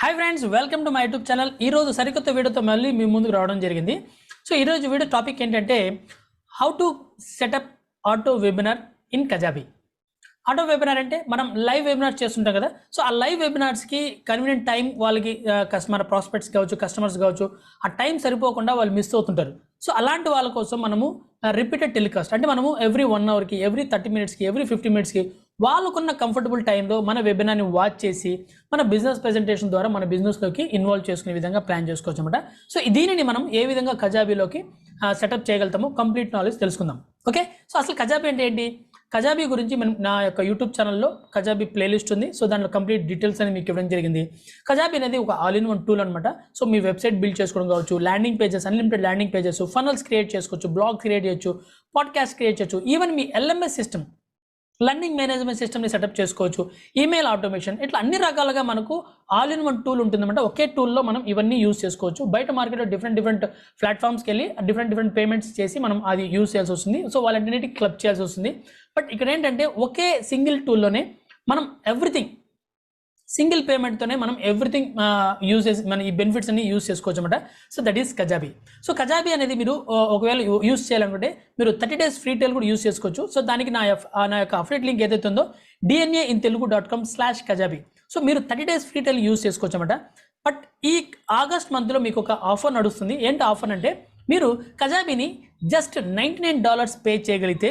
Hi friends, welcome to my YouTube channel. ఈరోజు సరికొత్త వీడియోతో మళ్ళీ మీ ముందుకు రావడం జరిగింది. సో ఈరోజు వీడియో టాపిక్ ఏంటంటే how to setup auto webinar in Kajabi. Auto webinar అంటే మనం లైవ్ వెబినార్స్ చేస్తుంటాం కదా. సో ఆ లైవ్ వెబినార్స్కి కన్వీనియంట్ టైం వాళ్ళకి కస్టమర్ ప్రాస్పెక్ట్స్ కావచ్చు, కస్టమర్స్ కావచ్చు, ఆ టైం సరిపోకుండా వాళ్ళు మిస్ అవుతుంటారు. సో అలాంటి వాళ్ళ కోసం మనము రిపీటెడ్ టెలికాస్ట్ అంటే మనము ఎవ్రీ 1 అవర్కి, ఎవ్రీ 30 మినిట్స్కి, ఎవ్రీ 50 మినిట్స్కి వాళ్ళకున్న కంఫర్టబుల్ టైంలో మన వెబినార్ని వాచ్ చేసి మన బిజినెస్ ప్రెజెంటేషన్ ద్వారా మన బిజినెస్లోకి ఇన్వాల్వ్ చేసుకునే విధంగా ప్లాన్ చేసుకోవచ్చు అనమాట. సో దీనిని మనం ఏ విధంగా కజాబీలోకి సెటప్ చేయగలుగుతామో కంప్లీట్ నాలెడ్జ్ తెలుసుకుందాం. ఓకే, సో అసలు కజాబీ అంటే ఏంటి? కజాబీ గురించి మనం నా యొక్క యూట్యూబ్ ఛానల్లో కజాబీ ప్లేలిస్ట్ ఉంది. సో దాంట్లో కంప్లీట్ డీటెయిల్స్ అని మీకు ఇవ్వడం జరిగింది. కజాబీ అనేది ఒక ఆల్ ఇన్ వన్ టూల్ అనమాట. సో మీ వెబ్సైట్ బిల్డ్ చేసుకోవడం కావచ్చు, landing pages, unlimited landing pages, funnels create చేసుకోవచ్చు, బ్లాగ్ క్రియేట్ చేయొచ్చు, పాడ్కాస్ట్ క్రియేట్ చేయొచ్చు, ఈవెన్ మీ ఎల్ఎంఎస్ సిస్టమ్, లర్నింగ్ మేనేజ్మెంట్ సిస్టమ్ని సెటప్ చేసుకోవచ్చు, ఈమెయిల్ ఆటోమేషన్, ఇట్లా అన్ని రకాలుగా మనకు ఆల్ ఇన్ వన్ టూల్ ఉంటుందన్నమాట. ఒకే టూల్లో మనం ఇవన్నీ యూస్ చేసుకోవచ్చు. బయట మార్కెట్లో డిఫరెంట్ ప్లాట్ఫామ్స్కి వెళ్ళి డిఫరెంట్ పేమెంట్స్ చేసి మనం అది యూస్ చేయాల్సి వస్తుంది. సో వాళ్ళంటికి క్లబ్ చేయాల్సి వస్తుంది. బట్ ఇక్కడ ఏంటంటే ఒకే సింగిల్ టూల్లోనే మనం ఎవ్రీథింగ్, సింగిల్ పేమెంట్తోనే మనం ఎవ్రీథింగ్ యూజ్ చేసి మన ఈ బెనిఫిట్స్ అన్ని యూజ్ చేసుకోవచ్చు అనమాట. So that is Kajabi. So Kajabi అనేది మీరు ఒకవేళ యూజ్ చేయాలనుకుంటే మీరు 30 days ఫ్రీ ట్రయల్ కూడా యూజ్ చేసుకోవచ్చు. సో దానికి నా యొక్క అఫిలియేట్ లింక్ ఏదైతే ఉందో dnaintelugu.com/kajabi. సో మీరు 30 days ఫ్రీ ట్రయల్ యూజ్ చేసుకోవచ్చు అనమాట. బట్ ఈ ఆగస్ట్ మంత్లో మీకు ఒక ఆఫర్ నడుస్తుంది. ఏంటి ఆఫర్ అంటే, మీరు కజాబీని జస్ట్ $99 పే చేయగలిగితే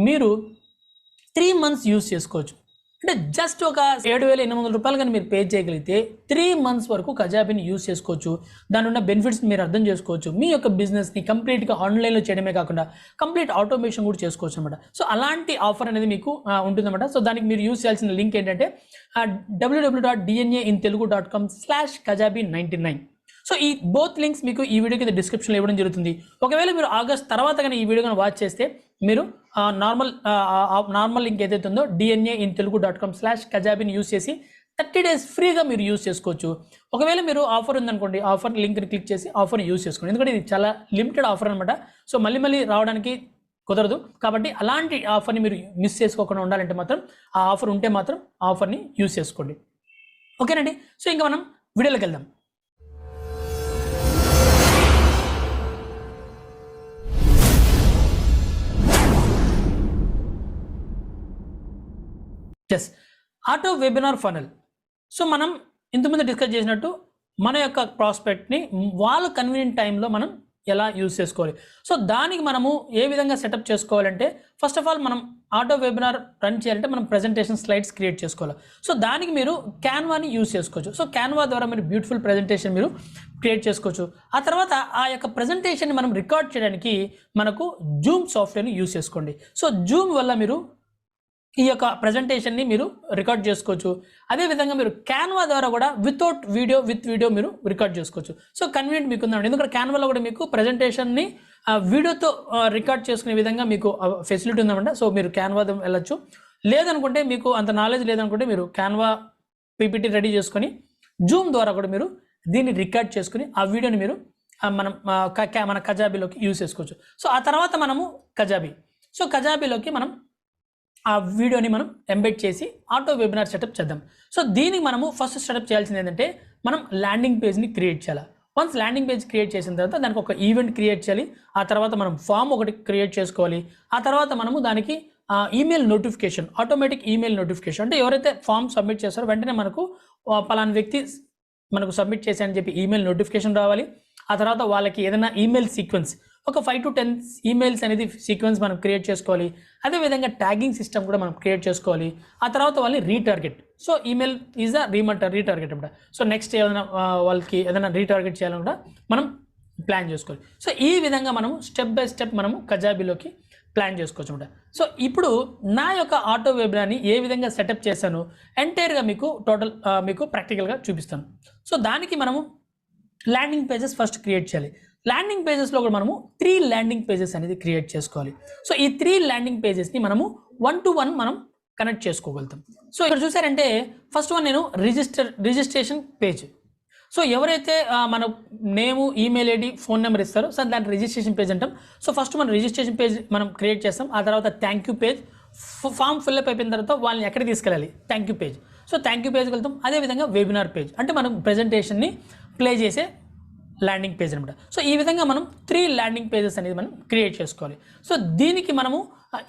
మీరు 3 months యూజ్ చేసుకోవచ్చు. అంటే జస్ట్ ఒక $7,800 కానీ మీరు పే చేయగలిగితే 3 months వరకు కజాబీని యూజ్ చేసుకోవచ్చు. దాని ఉన్న బెనిఫిట్స్ మీరు అర్థం చేసుకోవచ్చు. మీ యొక్క బిజినెస్ని కంప్లీట్గా ఆన్లైన్లో చేయడమే కాకుండా కంప్లీట్ ఆటోమేషన్ కూడా చేసుకోవచ్చు అనమాట. సో అలాంటి ఆఫర్ అనేది మీకు ఉంటుందన్నమాట. సో దానికి మీరు యూజ్ చేయాల్సిన లింక్ ఏంటంటే www.dnaintelugu.com/kajabi99. సో ఈ బోత్ లింక్స్ మీకు ఈ వీడియో కింద డిస్క్రిప్షన్లో ఇవ్వడం జరుగుతుంది. ఒకవేళ మీరు ఆగస్ట్ తర్వాత కానీ ఈ వీడియో కానీ వాచ్ చేస్తే మీరు నార్మల్ లింక్ ఏదైతే ఉందో dnaintelugu.com/kajabi యూస్ చేసి 30 days ఫ్రీగా మీరు యూజ్ చేసుకోవచ్చు. ఒకవేళ మీరు ఆఫర్ ఉందనుకోండి, ఆఫర్ లింక్ని క్లిక్ చేసి ఆఫర్ని యూజ్ చేసుకోండి. ఎందుకంటే ఇది చాలా లిమిటెడ్ ఆఫర్ అనమాట. సో మళ్ళీ రావడానికి కుదరదు. కాబట్టి అలాంటి ఆఫర్ని మీరు మిస్ చేసుకోకుండా ఉండాలంటే మాత్రం ఆ ఆఫర్ ఉంటే మాత్రం ఆఫర్ని యూజ్ చేసుకోండి. ఓకేనండి. సో ఇంకా మనం వీడియోలోకి వెళ్దాం. Yes, auto webinar funnel. So మనం ఇంతకుముందు డిస్కస్ చేసినట్టు మన యొక్క ప్రాస్పెక్ట్ని వాళ్ళ కన్వీనియంట్ టైంలో మనం ఎలా యూజ్ చేసుకోవాలి. సో దానికి మనము ఏ విధంగా సెటప్ చేసుకోవాలంటే, ఫస్ట్ ఆఫ్ ఆల్ మనం ఆటో వెబినార్ రన్ చేయాలంటే మనం ప్రెజెంటేషన్ స్లైడ్స్ క్రియేట్ చేసుకోవాలి. సో దానికి మీరు క్యాన్వాని యూజ్ చేసుకోవచ్చు. సో క్యాన్వా ద్వారా మీరు బ్యూటిఫుల్ ప్రెజెంటేషన్ మీరు క్రియేట్ చేసుకోవచ్చు. ఆ తర్వాత ఆ యొక్క ప్రెజెంటేషన్ని మనం రికార్డ్ చేయడానికి మనకు జూమ్ సాఫ్ట్వేర్ని యూజ్ చేసుకోండి. సో జూమ్ వల్ల మీరు ఈ యొక్క ప్రజెంటేషన్ని మీరు రికార్డ్ చేసుకోవచ్చు. అదేవిధంగా మీరు క్యాన్వా ద్వారా కూడా విత్ వీడియో మీరు రికార్డ్ చేసుకోవచ్చు. సో కన్వీనియంట్ మీకు ఉందండి. ఎందుకంటే క్యాన్వాలో కూడా మీకు ప్రజెంటేషన్ని వీడియోతో రికార్డ్ చేసుకునే విధంగా మీకు ఫెసిలిటీ ఉందన్నమాట. సో మీరు క్యాన్వా వెళ్ళచ్చు. లేదనుకుంటే, మీకు అంత నాలెడ్జ్ లేదనుకుంటే, మీరు క్యాన్వా పీపీటీ రెడీ చేసుకొని జూమ్ ద్వారా కూడా మీరు దీన్ని రికార్డ్ చేసుకుని ఆ వీడియోని మీరు మన కజాబీలోకి యూజ్ చేసుకోవచ్చు. సో ఆ తర్వాత మనము కజాబీలోకి మనం ఆ వీడియోని మనం ఎంబెడ్ చేసి ఆటో వెబినార్ సెటప్ చేద్దాం. సో దీనికి మనము ఫస్ట్ సెటప్ చేయాల్సింది ఏంటంటే, మనం ల్యాండింగ్ పేజ్ని క్రియేట్ చేయాలి. వన్స్ ల్యాండింగ్ పేజ్ క్రియేట్ చేసిన తర్వాత దానికి ఒక ఈవెంట్ క్రియేట్ చేయాలి. ఆ తర్వాత మనం ఫామ్ ఒకటి క్రియేట్ చేసుకోవాలి. ఆ తర్వాత మనము దానికి email notification, automatic email notification, అంటే ఎవరైతే ఫామ్ సబ్మిట్ చేస్తారో వెంటనే మనకు పలానా వ్యక్తి మనకు సబ్మిట్ చేశారని చెప్పి ఈమెయిల్ నోటిఫికేషన్ రావాలి. ఆ తర్వాత వాళ్ళకి ఏదైనా ఈమెయిల్ సీక్వెన్స్, ఒక 5 to 10 ఈమెయిల్స్ అనేది సీక్వెన్స్ మనం క్రియేట్ చేసుకోవాలి. అదేవిధంగా ట్యాగింగ్ సిస్టమ్ కూడా మనం క్రియేట్ చేసుకోవాలి. ఆ తర్వాత వాళ్ళని retarget. So email is retarget అనమాట. సో నెక్స్ట్ ఏదైనా వాళ్ళకి ఏదైనా రీటార్గెట్ చేయాలని కూడా మనం ప్లాన్ చేసుకోవాలి. సో ఈ విధంగా మనము స్టెప్ బై స్టెప్ మనము కజాబీలోకి ప్లాన్ చేసుకోవచ్చు అనమాట. సో ఇప్పుడు నా యొక్క ఆటో వెబినార్ని ఏ విధంగా సెటప్ చేశాను ఎంటైర్గా మీకు ప్రాక్టికల్గా చూపిస్తాను. సో దానికి మనము ల్యాండింగ్ పేజెస్ ఫస్ట్ క్రియేట్ చేయాలి. ల్యాండింగ్ పేజెస్లో కూడా మనము 3 ల్యాండింగ్ పేజెస్ అనేది క్రియేట్ చేసుకోవాలి. సో ఈ 3 ల్యాండింగ్ పేజెస్ని మనము 1-to-1 మనం కనెక్ట్ చేసుకోగలుగుతాం. సో ఇక్కడ చూసారంటే ఫస్ట్ వన్ నేను రిజిస్ట్రేషన్ పేజ్. సో ఎవరైతే మన name, email ID, phone number ఇస్తారో సో దాని రిజిస్ట్రేషన్ పేజ్ అంటాం. సో ఫస్ట్ మనం రిజిస్ట్రేషన్ పేజ్ మనం క్రియేట్ చేస్తాం. ఆ తర్వాత thank you page, form fill up అయిపోయిన తర్వాత వాళ్ళని ఎక్కడికి తీసుకెళ్ళాలి, thank you page. So thank you పేజ్కి వెళ్తాం. అదేవిధంగా వెబినార్ పేజ్ అంటే మనం ప్రెజెంటేషన్ని ప్లే చేసే ల్యాండింగ్ పేజ్ అనమాట. సో ఈ విధంగా మనం 3 ల్యాండింగ్ పేజెస్ అనేది మనం క్రియేట్ చేసుకోవాలి. సో దీనికి మనము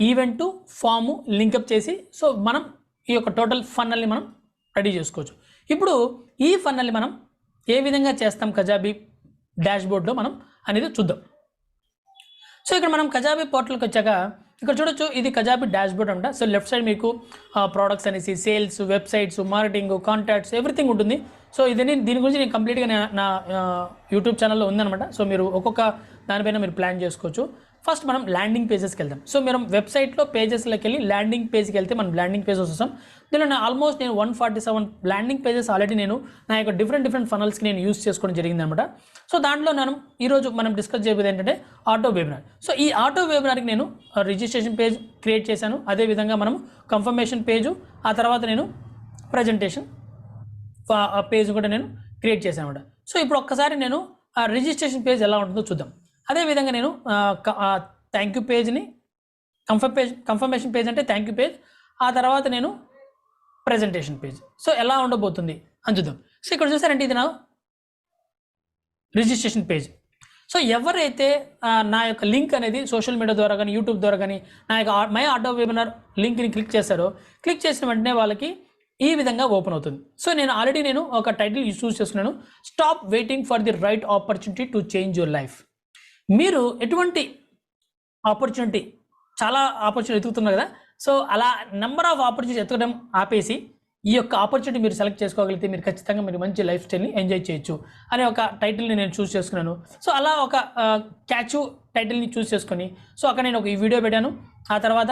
ఈవెంట్ ఫాము లింకప్ చేసి సో మనం ఈ యొక్క టోటల్ ఫన్నల్ని మనం రెడీ చేసుకోవచ్చు. ఇప్పుడు ఈ ఫన్నల్ని మనం ఏ విధంగా చేస్తాం కజాబీ డాష్బోర్డ్లో మనం అనేది చూద్దాం. సో ఇక్కడ మనం కజాబీ పోర్టల్కి వచ్చాక ఇక్కడ చూడొచ్చు, ఇది కజాబీ డాష్బోర్డ్ అంట. సో లెఫ్ట్ సైడ్ మీకు ప్రోడక్ట్స్ అనేసి sales, websites, marketing, contacts everything ఉంటుంది. సో దీని గురించి నేను కంప్లీట్గా నా యూట్యూబ్ ఛానల్లో ఉందన్నమాట. సో మీరు ఒక్కొక్క దానిపైన మీరు ప్లాన్ చేసుకోవచ్చు. ఫస్ట్ మనం ల్యాండింగ్ పేజెస్కి వెళ్దాం. సో మనం వెబ్సైట్లో పేజెస్లోకి వెళ్ళి ల్యాండింగ్ పేజ్కి వెళ్తే మనం ల్యాండింగ్ పేజెస్ వస్తాం. దీనిలో ఆల్మోస్ట్ నేను 147 ల్యాండింగ్ పేజెస్ ఆల్రెడీ నేను నా యొక్క డిఫరెంట్ ఫనల్స్కి నేను యూస్ చేసుకోవడం జరిగింది అనమాట. సో దాంట్లో ఈరోజు మనం డిస్కస్ చేయబోయేది ఏంటంటే ఆటో వెబినార్. సో ఈ ఆటో వెబినార్కి నేను రిజిస్ట్రేషన్ పేజ్ క్రియేట్ చేశాను. అదేవిధంగా మనం కన్ఫర్మేషన్ పేజు, ఆ తర్వాత నేను ప్రజెంటేషన్ పేజ్ కూడా నేను క్రియేట్ చేశాను అనమాట. సో ఇప్పుడు ఒక్కసారి నేను రిజిస్ట్రేషన్ పేజ్ ఎలా ఉంటుందో చూద్దాం. అదేవిధంగా నేను థ్యాంక్ యూ పేజ్ని కన్ఫర్మేషన్ పేజ్ అంటే థ్యాంక్ యూ పేజ్, ఆ తర్వాత నేను ప్రజెంటేషన్ పేజ్ సో ఎలా ఉండబోతుంది అని చూద్దాం. సో ఇక్కడ చూసారంటే ఇది నా రిజిస్ట్రేషన్ పేజ్. సో ఎవరైతే నా యొక్క లింక్ అనేది సోషల్ మీడియా ద్వారా కానీ యూట్యూబ్ ద్వారా కానీ నా యొక్క మై ఆటో వెబినార్ లింక్ని క్లిక్ చేస్తారో, క్లిక్ చేసిన వెంటనే వాళ్ళకి ఈ విధంగా ఓపెన్ అవుతుంది. సో నేను ఆల్రెడీ ఒక టైటిల్ చూస్ చేసుకున్నాను, stop waiting for the right opportunity to change your life. మీరు ఎటువంటి ఆపర్చునిటీ, చాలా ఆపర్చునిటీ ఎత్తుకుతున్నారు కదా, సో అలా నెంబర్ ఆఫ్ ఆపర్చునిటీ ఎత్తుకడం ఆపేసి ఈ యొక్క ఆపర్చునిటీ మీరు సెలెక్ట్ చేసుకోగలిగితే మీరు ఖచ్చితంగా మీరు మంచి లైఫ్ స్టైల్ని ఎంజాయ్ చేయొచ్చు అనే ఒక టైటిల్ని నేను చూస్ చేసుకున్నాను. సో అలా ఒక క్యాచ్ టైటిల్ని చూస్ చేసుకొని సో అక్కడ నేను ఒక ఈ వీడియో పెట్టాను. ఆ తర్వాత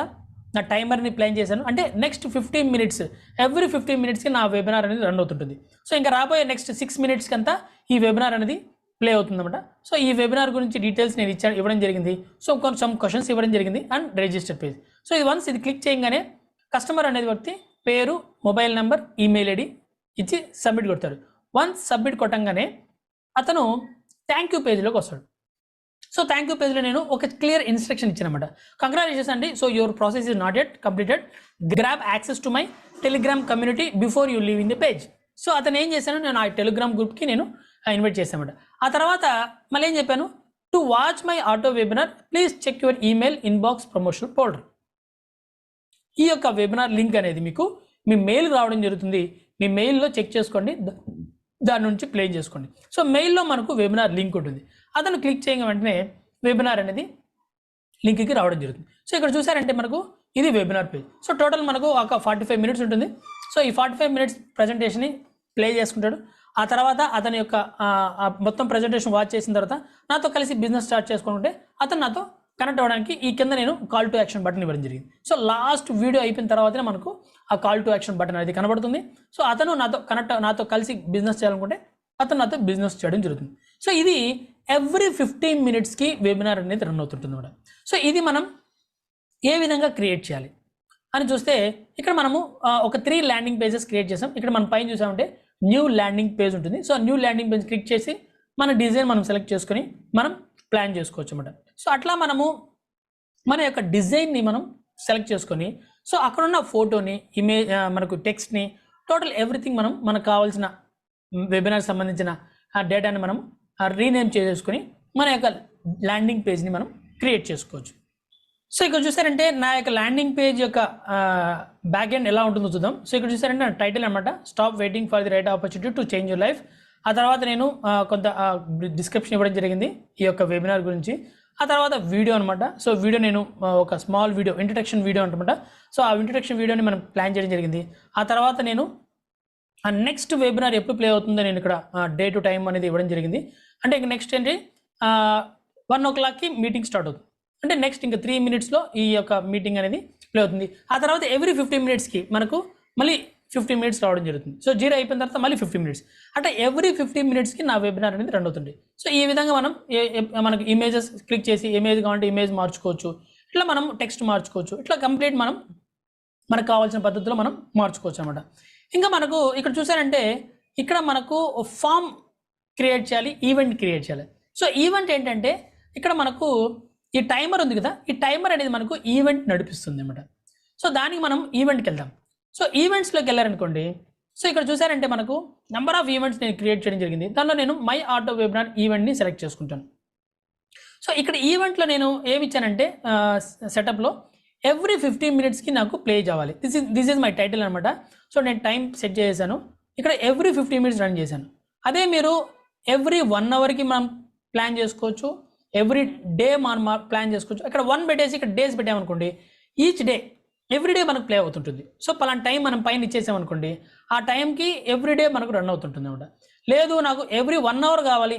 నా టైమర్ని ప్లాన్ చేశాను. అంటే నెక్స్ట్ 15 మినిట్స్, ఎవ్రీ 15 మినిట్స్కి నా వెబినార్ అనేది రన్ అవుతుంటుంది. సో ఇంకా రాబోయే నెక్స్ట్ 6 మినిట్స్కి అంతా ఈ వెబినార్ అనేది ప్లే అవుతుందన్నమాట. సో ఈ వెబినార్ గురించి డీటెయిల్స్ నేను ఇవ్వడం జరిగింది. సో కొంచెం క్వశ్చన్స్ ఇవ్వడం జరిగింది అండ్ రిజిస్టర్ పేజ్. సో ఇది వన్స్ ఇది క్లిక్ చేయగానే కస్టమర్ అనేది వ్యక్తి పేరు, మొబైల్ నెంబర్, ఈమెయిల్ ఐడి ఇచ్చి సబ్మిట్ కొడతాడు. వన్స్ సబ్మిట్ కొట్టంగానే అతను థ్యాంక్ యూ పేజ్లోకి వస్తాడు. సో థ్యాంక్ యూ పేజ్లో నేను ఒక క్లియర్ ఇన్స్ట్రక్షన్ ఇచ్చానమాట. కంగ్రాచులేషన్స్ అండి, so your process is not yet completed, grab access to my Telegram community before you leave in the page. So అతను ఏం చేశాను, నేను ఆ టెలిగ్రామ్ గ్రూప్కి నేను ఇన్వైట్ చేశానమాట. ఆ తర్వాత మళ్ళీ ఏం చెప్పాను, to watch my auto webinar please check your email inbox promotion folder. ఈ యొక్క వెబినార్ లింక్ అనేది మీకు మీ మెయిల్ రావడం జరుగుతుంది. మీ మెయిల్లో చెక్ చేసుకోండి, దాని నుంచి ప్లే చేసుకోండి. సో మెయిల్లో మనకు వెబినార్ లింక్ ఉంటుంది. అతను క్లిక్ చేయగా వెంటనే వెబినార్ అనేది లింక్కి రావడం జరుగుతుంది. సో ఇక్కడ చూసారంటే మనకు ఇది వెబినార్ పేజ్. సో టోటల్ మనకు ఒక 45 మినిట్స్ ఉంటుంది. సో ఈ 45 మినిట్స్ ప్రజెంటేషన్ని ప్లే చేసుకుంటాడు. ఆ తర్వాత అతని యొక్క మొత్తం ప్రజెంటేషన్ వాచ్ చేసిన తర్వాత నాతో కలిసి బిజినెస్ స్టార్ట్ చేసుకుంటే అతను నాతో కనెక్ట్ అవ్వడానికి ఈ కింద నేను కాల్ టు యాక్షన్ బటన్ ఇవ్వడం జరిగింది. సో లాస్ట్ వీడియో అయిపోయిన తర్వాతనే మనకు ఆ కాల్ టు యాక్షన్ బటన్ అనేది కనబడుతుంది. సో అతను నాతో కలిసి బిజినెస్ చేయాలనుకుంటే అతను నాతో బిజినెస్ చేయడం జరుగుతుంది. సో ఇది ఎవ్రీ 15 మినిట్స్కి వెబినార్ అనేది రన్ అవుతుంటుంది అన్నమాట. సో ఇది మనం ఏ విధంగా క్రియేట్ చేయాలి అని చూస్తే ఇక్కడ మనము ఒక 3 ల్యాండింగ్ పేజెస్ క్రియేట్ చేసాం. ఇక్కడ మనం పైన చూసామంటే న్యూ ల్యాండింగ్ పేజ్ ఉంటుంది. So new landing page click చేసి మన డిజైన్ మనం సెలెక్ట్ చేసుకొని మనం ప్లాన్ చేసుకోవచ్చు అన్నమాట. సో అట్లా మనము మన యొక్క డిజైన్ని మనం సెలెక్ట్ చేసుకొని సో అక్కడున్న ఫోటోని, ఇమేజ్, మనకు టెక్స్ట్ని, టోటల్ ఎవ్రీథింగ్ మనకు కావాల్సిన వెబినార్ సంబంధించిన ఆ డేటాని మనం రీనేమ్ చేసుకొని మన యొక్క ల్యాండింగ్ పేజ్ని మనం క్రియేట్ చేసుకోవచ్చు. సో ఇక్కడ చూసారంటే నా యొక్క ల్యాండింగ్ పేజ్ యొక్క బ్యాక్ ఎండ్ ఎలా ఉంటుందో చూద్దాం. సో ఇక్కడ చూసారంటే నా టైటిల్ అనమాట, stop waiting for the right opportunity to change your life. ఆ తర్వాత నేను కొంత డిస్క్రిప్షన్ ఇవ్వడం జరిగింది ఈ యొక్క వెబినార్ గురించి. ఆ తర్వాత వీడియో అనమాట. సో వీడియో నేను ఒక స్మాల్ వీడియో, ఇంట్రడక్షన్ వీడియో అనమాట. సో ఆ ఇంట్రడక్షన్ వీడియోని మనం ప్లాన్ చేయడం జరిగింది. ఆ తర్వాత నేను ఆ నెక్స్ట్ వెబినార్ ఎప్పుడు ప్లే అవుతుందో నేను ఇక్కడ డే టు టైం అనేది ఇవ్వడం జరిగింది. అంటే ఇంక నెక్స్ట్ ఏంటి 1 o'clockకి మీటింగ్ స్టార్ట్ అవుతుంది. అంటే నెక్స్ట్ ఇంకా 3 మినిట్స్లో ఈ యొక్క మీటింగ్ అనేది ప్లే అవుతుంది. ఆ తర్వాత ఎవ్రీ 15 మినిట్స్కి మనకు మళ్ళీ 15 మినిట్స్ రావడం జరుగుతుంది. సో 0 అయిపోయిన తర్వాత మళ్ళీ 15 మినిట్స్, అంటే ఎవ్రీ 15 మినిట్స్కి నా వెబినార్ అనేది రన్ అవుతుంది. సో ఈ విధంగా మనం మనకు ఇమేజెస్ క్లిక్ చేసి ఇమేజ్ కావాలంటే ఇమేజ్ మార్చుకోవచ్చు, ఇట్లా మనం టెక్స్ట్ మార్చుకోవచ్చు, ఇట్లా కంప్లీట్ మనకు కావాల్సిన పద్ధతిలో మనం మార్చుకోవచ్చు అనమాట. ఇంకా మనకు ఇక్కడ చూసారంటే ఇక్కడ మనకు ఫామ్ క్రియేట్ చేయాలి, ఈవెంట్ క్రియేట్ చేయాలి. సో ఈవెంట్ ఏంటంటే ఇక్కడ మనకు ఈ టైమర్ ఉంది కదా, ఈ టైమర్ అనేది మనకు ఈవెంట్ నడిపిస్తుంది అన్నమాట. సో దానికి మనం ఈవెంట్కి వెళ్దాం. సో ఈవెంట్స్లోకి వెళ్ళారనుకోండి, సో ఇక్కడ చూసారంటే మనకు నెంబర్ ఆఫ్ ఈవెంట్స్ నేను క్రియేట్ చేయడం జరిగింది. దానిలో నేను మై ఆటో వెబినార్ ఈవెంట్ని సెలెక్ట్ చేసుకుంటాను. సో ఇక్కడ ఈవెంట్లో నేను ఏమి ఇచ్చానంటే సెటప్లో ఎవ్రీ 15 minutesకి నాకు ప్లే అవ్వాలి. దిస్ ఈజ్ మై టైటిల్ అనమాట. సో నేను టైం సెట్ చేశాను. ఇక్కడ ఎవ్రీ 15 minutes రన్ చేశాను. అదే మీరు ఎవ్రీ 1 hourకి మనం ప్లాన్ చేసుకోవచ్చు, ఎవ్రీ డే మనం ప్లాన్ చేసుకోవచ్చు. ఇక్కడ 1 పెట్టేసి ఇక్కడ డేస్ పెట్టామనుకోండి, ఈచ్ డే ఎవ్రీడే మనకు ప్లే అవుతుంటుంది. సో పలానా టైం మనం పైన ఇచ్చేసామనుకోండి, ఆ టైంకి ఎవ్రీడే మనకు రన్ అవుతుంటుంది అనమాట. లేదు నాకు ఎవ్రీ 1 hour కావాలి,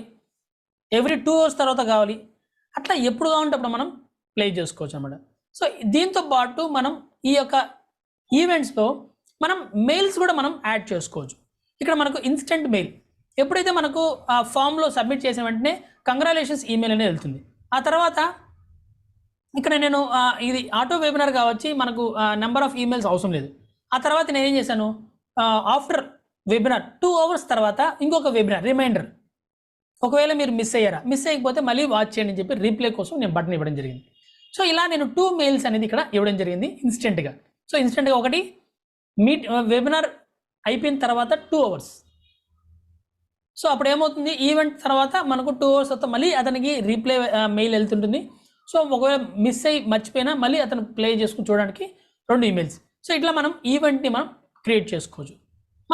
ఎవ్రీ 2 hours తర్వాత కావాలి, అట్లా ఎప్పుడు కావాలంటే అప్పుడు మనం ప్లే చేసుకోవచ్చు అనమాట. సో దీంతో పాటు మనం ఈ యొక్క ఈవెంట్స్లో మనం మెయిల్స్ కూడా మనం యాడ్ చేసుకోవచ్చు. ఇక్కడ మనకు ఇన్స్టెంట్ మెయిల్ ఎప్పుడైతే మనకు ఆ ఫామ్లో సబ్మిట్ చేసిన వెంటనే కంగ్రాచులేషన్స్ ఈమెయిల్ అనేది వెళ్తుంది. ఆ తర్వాత ఇక్కడ నేను ఇది ఆటో వెబినార్ కావచ్చు, మనకు నెంబర్ ఆఫ్ ఈమెయిల్స్ అవసరం లేదు. ఆ తర్వాత నేను ఏం చేశాను, ఆఫ్టర్ వెబినార్ 2 hours తర్వాత ఇంకొక వెబినార్ రిమైండర్, ఒకవేళ మీరు మిస్ అయ్యకపోతే మళ్ళీ వాచ్ చేయండి అని చెప్పి రీప్లే కోసం నేను బటన్ ఇవ్వడం జరిగింది. సో ఇలా నేను 2 మెయిల్స్ అనేది ఇక్కడ ఇవ్వడం జరిగింది ఇన్స్టెంట్గా. సో ఇన్స్టెంట్గా ఒకటి వెబినార్ అయిపోయిన తర్వాత 2 hours. సో అప్పుడు ఏమవుతుంది, ఈవెంట్ తర్వాత మనకు 2 hours తర్వాత మళ్ళీ అతనికి రీప్లే మెయిల్ వెళ్తుంటుంది. సో ఒకవేళ మిస్ అయ్యి మర్చిపోయినా మళ్ళీ అతను ప్లే చేసుకుని చూడడానికి 2 ఈమెయిల్స్. సో ఇట్లా మనం ఈవెంట్ని మనం క్రియేట్ చేసుకోవచ్చు.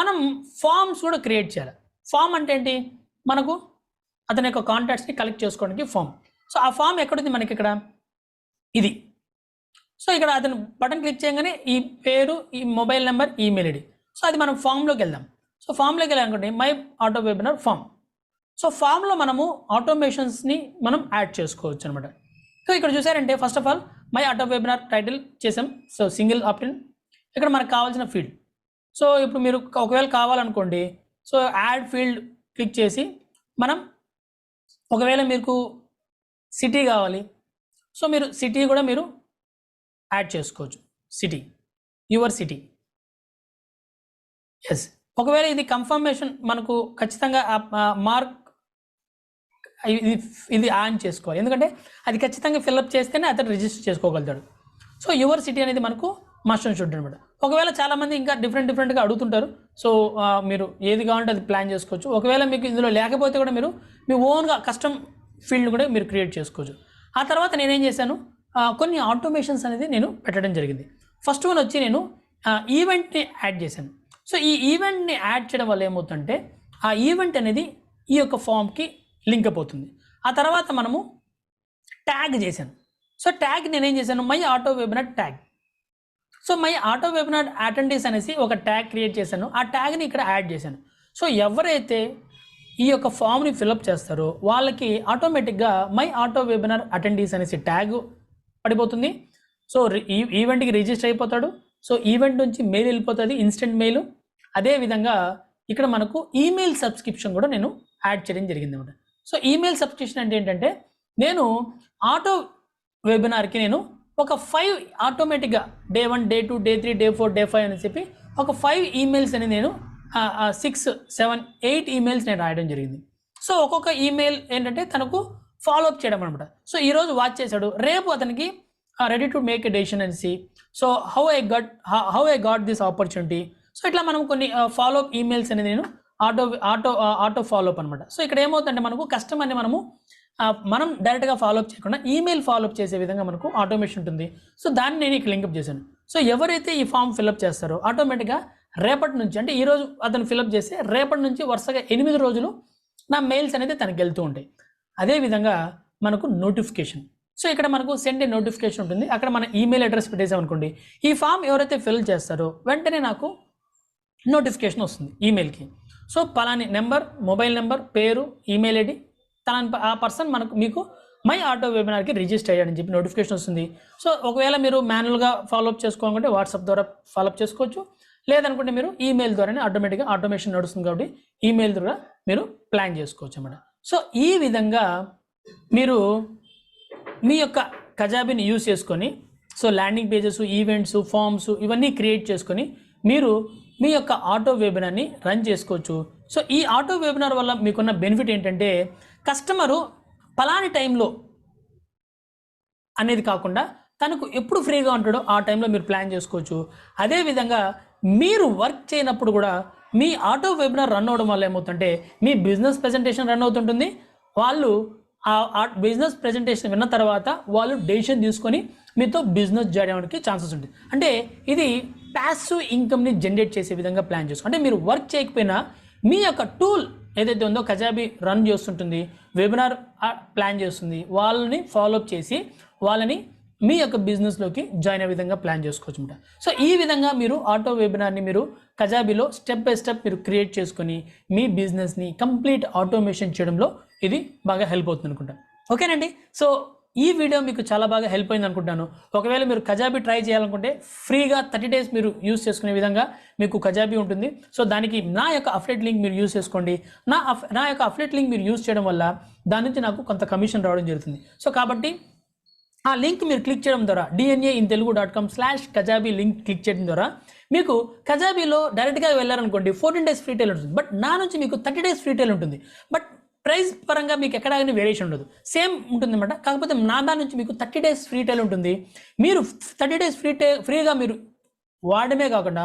మనం ఫామ్స్ కూడా క్రియేట్ చేయాలి. ఫామ్ అంటే ఏంటి, మనకు అతని యొక్క కాంటాక్ట్స్ని కలెక్ట్ చేసుకోవడానికి ఫామ్. సో ఆ ఫామ్ ఎక్కడుంది మనకి ఇక్కడ ఇది. సో ఇక్కడ అతను బటన్ క్లిక్ చేయగానే ఈ పేరు, ఈ mobile number, email ID. So అది మనం ఫామ్లోకి వెళ్దాం. సో ఫామ్లోకి వెళ్ళాలనుకోండి my auto webinar form. So ఫామ్లో మనము ఆటోమేషన్స్ని మనం యాడ్ చేసుకోవచ్చు అనమాట. సో ఇక్కడ చూసారంటే first of all my auto webinar title చేసాం. So single option. ఇక్కడ మనకు కావాల్సిన ఫీల్డ్. సో ఇప్పుడు మీరు ఒకవేళ కావాలనుకోండి, సో యాడ్ ఫీల్డ్ క్లిక్ చేసి మనం ఒకవేళ మీకు సిటీ కావాలి, సో మీరు సిటీ కూడా మీరు యాడ్ చేసుకోవచ్చు. City, your city. ఎస్, ఒకవేళ ఇది కన్ఫర్మేషన్ మనకు ఖచ్చితంగా మార్క్ ఇది ఆన్ చేసుకోవాలి, ఎందుకంటే అది ఖచ్చితంగా ఫిల్అప్ చేస్తేనే అతను రిజిస్టర్ చేసుకోగలుగుతాడు. సో యువర్ సిటీ అనేది మనకు మస్ట్ అండ్ షుడ్ అనమాట. ఒకవేళ చాలామంది ఇంకా డిఫరెంట్గా అడుగుతుంటారు. సో మీరు ఏది కావాలంటే అది ప్లాన్ చేసుకోవచ్చు. ఒకవేళ మీకు ఇందులో లేకపోతే కూడా మీరు మీ ఓన్గా కస్టమ్ ఫీల్డ్ కూడా మీరు క్రియేట్ చేసుకోవచ్చు. ఆ తర్వాత నేనేం చేశాను, కొన్ని ఆటోమేషన్స్ అనేది నేను పెట్టడం జరిగింది. ఫస్ట్ వన్ వచ్చి నేను ఈవెంట్ని యాడ్ చేశాను. సో ఈ ఈవెంట్ని యాడ్ చేయడం వల్ల ఏమవుతుందంటే ఆ ఈవెంట్ అనేది ఈ యొక్క ఫామ్కి లింక్ అయిపోతుంది. ఆ తర్వాత మనము ట్యాగ్ చేశాను. సో ట్యాగ్ నేనేం చేశాను, my auto webinar tag. So my auto webinar attendees అనేసి ఒక ట్యాగ్ క్రియేట్ చేశాను. ఆ ట్యాగ్ని ఇక్కడ యాడ్ చేశాను. సో ఎవరైతే ఈ యొక్క ఫామ్ని ఫిల్అప్ చేస్తారో వాళ్ళకి ఆటోమేటిక్గా మై ఆటో వెబినార్ అటెండీస్ అనేసి ట్యాగ్ పడిపోతుంది. సో ఈవెంట్కి రిజిస్టర్ అయిపోతాడు. సో ఈవెంట్ నుంచి మెయిల్ వెళ్ళిపోతుంది, ఇన్స్టెంట్ మెయిల్. అదేవిధంగా ఇక్కడ మనకు ఈమెయిల్ సబ్స్క్రిప్షన్ కూడా నేను యాడ్ చేయడం జరిగింది అనమాట. సో ఈమెయిల్ సబ్స్క్రిప్షన్ అంటే ఏంటంటే, నేను ఆటో వెబినార్కి నేను ఒక 5 ఆటోమేటిక్గా day 1, day 2, day 3, day 4, day 5 అని చెప్పి ఒక 5 ఈమెయిల్స్ అని నేను 6, 7, 8 ఈమెయిల్స్ నేను రాయడం జరిగింది. సో ఒక్కొక్క ఈమెయిల్ ఏంటంటే తనకు ఫాలోఅప్ చేయడం అనమాట. సో ఈరోజు వాచ్ చేశాడు, రేపు అతనికి ready to make a decision అనేసి, so how I got this opportunity. So ఇట్లా మనం కొన్ని ఫాలోఅప్ ఈమెయిల్స్ అనేది నేను ఆటో ఫాలోఅప్ అనమాట. సో ఇక్కడ ఏమవుతుందంటే మనకు కస్టమర్ని మనం డైరెక్ట్గా ఫాలోఅప్ చేయకుండా ఈమెయిల్ ఫాలోఅప్ చేసే విధంగా మనకు ఆటోమేషన్ ఉంటుంది. సో దాన్ని నేను ఇక్కడ లింకప్ చేశాను. సో ఎవరైతే ఈ ఫామ్ ఫిల్అప్ చేస్తారో ఆటోమేటిక్గా రేపటి నుంచి, అంటే ఈరోజు అతను ఫిల్అప్ చేస్తే రేపటి నుంచి వరుసగా 8 రోజులు నా మెయిల్స్ అనేది తనకి వెళ్తూ ఉంటాయి. అదేవిధంగా మనకు నోటిఫికేషన్. సో ఇక్కడ మనకు సెండ్ ఏ నోటిఫికేషన్ ఉంటుంది. అక్కడ మన ఈమెయిల్ అడ్రస్ పెట్టేసామనుకోండి, ఈ ఫామ్ ఎవరైతే ఫిల్ చేస్తారో వెంటనే నాకు నోటిఫికేషన్ వస్తుంది ఈమెయిల్కి. సో పలాని నెంబర్, మొబైల్ నెంబర్, పేరు, ఈమెయిల్ ఐడి, ఆ పర్సన్ మీకు మై ఆటో వెబినార్కి రిజిస్టర్ అయ్యాడని చెప్పి నోటిఫికేషన్ వస్తుంది. సో ఒకవేళ మీరు మాన్యువల్గా ఫాలోఅప్ చేసుకోవాలంటే వాట్సాప్ ద్వారా ఫాలోఅప్ చేసుకోవచ్చు, లేదనుకుంటే మీరు ఈమెయిల్ ద్వారానే ఆటోమేటిక్గా ఆటోమేషన్ నడుస్తుంది కాబట్టి ఈమెయిల్ ద్వారా మీరు ప్లాన్ చేసుకోవచ్చు అన్నమాట. సో ఈ విధంగా మీరు మీ యొక్క కజాబీని యూజ్ చేసుకొని, so landing pages, events, forms ఇవన్నీ క్రియేట్ చేసుకొని మీరు మీ యొక్క ఆటో వెబినార్ని రన్ చేసుకోవచ్చు. సో ఈ ఆటో వెబినార్ వల్ల మీకున్న బెనిఫిట్ ఏంటంటే, కస్టమరు పలాని టైంలో అనేది కాకుండా తనకు ఎప్పుడు ఫ్రీగా ఉంటాడో ఆ టైంలో మీరు ప్లాన్ చేసుకోవచ్చు. అదేవిధంగా మీరు వర్క్ చేయనప్పుడు కూడా మీ ఆటో వెబినార్ రన్ అవ్వడం వల్ల ఏమవుతుందంటే మీ బిజినెస్ ప్రెజెంటేషన్ రన్ అవుతుంటుంది. వాళ్ళు ఆ బిజినెస్ ప్రెజెంటేషన్ విన్న తర్వాత వాళ్ళు డెసిషన్ తీసుకొని మీతో బిజినెస్ చేయడానికి ఛాన్సెస్ ఉంటుంది. అంటే ఇది ప్యాసివ్ ఇన్కమ్ని జనరేట్ చేసే విధంగా ప్లాన్ చేసుకో. అంటే మీరు వర్క్ చేయకపోయినా మీ యొక్క టూల్ ఏదైతే ఉందో కజాబీ రన్ చేస్తుంటుంది, వెబినార్ ప్లాన్ చేస్తుంది, వాళ్ళని ఫాలోఅప్ చేసి వాళ్ళని మీ యొక్క బిజినెస్లోకి జాయిన్ అయ్యే విధంగా ప్లాన్ చేసుకోవచ్చు అనమాట. సో ఈ విధంగా మీరు ఆటో వెబినార్ని మీరు కజాబీలో స్టెప్ బై స్టెప్ మీరు క్రియేట్ చేసుకొని మీ బిజినెస్ని కంప్లీట్ ఆటోమేషన్ చేయడంలో ఇది బాగా హెల్ప్ అవుతుంది అనుకుంటాను. ఓకేనండి. సో ఈ వీడియో మీకు చాలా బాగా హెల్ప్ అయింది అనుకుంటాను. ఒకవేళ మీరు కజాబీ ట్రై చేయాలనుకుంటే ఫ్రీగా 30 days మీరు యూస్ చేసుకునే విధంగా మీకు కజాబీ ఉంటుంది. సో దానికి నా యొక్క అఫిలియేట్ లింక్ మీరు యూస్ చేసుకోండి. నా యొక్క అఫిలియేట్ లింక్ మీరు యూస్ చేయడం వల్ల దాని నుంచి నాకు కొంత కమిషన్ రావడం జరుగుతుంది. సో కాబట్టి ఆ లింక్ మీరు క్లిక్ చేయడం ద్వారా dnaintelugu.com/kajabi లింక్ క్లిక్ చేయడం ద్వారా మీకు కజాబీలో డైరెక్ట్గా వెళ్ళారనుకోండి 14 days ఫ్రీ ట్రయల్ ఉంటుంది. బట్ నా నుంచి మీకు 30 days ఫ్రీ ట్రయల్ ఉంటుంది. బట్ ప్రైస్ పరంగా మీకు ఎక్కడ కానీ వేరియేషన్ ఉండదు, సేమ్ ఉంటుంది అనమాట. కాకపోతే నా దాని నుంచి మీకు 30 days ఫ్రీ ట్రయల్ ఉంటుంది. మీరు 30 days ఫ్రీగా మీరు వాడమే కాకుండా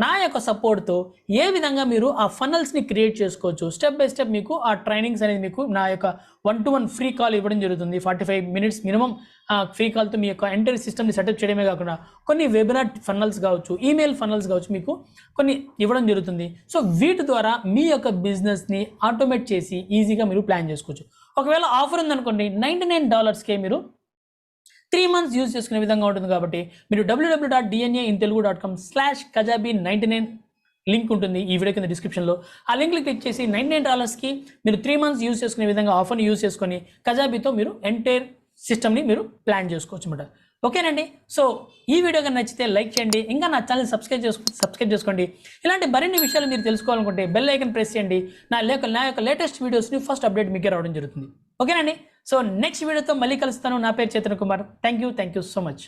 నా యొక్క సపోర్ట్తో ఏ విధంగా మీరు ఆ ఫనల్స్ని క్రియేట్ చేసుకోవచ్చు, స్టెప్ బై స్టెప్ మీకు ఆ ట్రైనింగ్స్ అనేది మీకు నా యొక్క 1-to-1 ఫ్రీ కాల్ ఇవ్వడం జరుగుతుంది. 45 minutes మినిమం ఫ్రీ కాల్తో మీ యొక్క ఎంటైర్ సిస్టమ్ని సెటప్ చేయడమే కాకుండా కొన్ని వెబినార్ ఫనల్స్ కావచ్చు, ఈమెయిల్ ఫనల్స్ కావచ్చు, మీకు కొన్ని ఇవ్వడం జరుగుతుంది. సో వీటి ద్వారా మీ యొక్క బిజినెస్ని ఆటోమేట్ చేసి ఈజీగా మీరు ప్లాన్ చేసుకోవచ్చు. ఒకవేళ ఆఫర్ ఉందనుకోండి $99కే మీరు 3 months యూజ్ చేసుకునే విధంగా ఉంటుంది. కాబట్టి మీరు www.dnaintelugu.com/kajabi99 లింక్ ఉంటుంది ఈ వీడియో కింద డిస్క్రిప్షన్లో. ఆ లింక్ని క్లిక్ చేసి $99కి మీరు 3 months యూజ్ చేసుకునే విధంగా ఆఫర్ని యూజ్ చేసుకొని కజాబీతో మీరు ఎంటైర్ సిస్టమ్ని మీరు ప్లాన్ చేసుకోవచ్చు అన్నమాట. ఓకేనండి. సో ఈ వీడియో కనుక నచ్చితే లైక్ చేయండి, ఇంకా నా ఛానల్ సబ్స్క్రైబ్ చేసుకోండి. ఇలాంటి మరిన్ని విషయాలు మీరు తెలుసుకోవాలనుకుంటే బెల్ ఐకన్ ప్రెస్ చేయండి. నా యొక్క లేటెస్ట్ వీడియోస్ని ఫస్ట్ అప్డేట్ మీకే రావడం జరుగుతుంది. ఓకేనండి. సో నెక్స్ట్ వీడియోతో మళ్ళీ కలుస్తాను. నా పేరు Chaitanya Kumar. Thank you so much.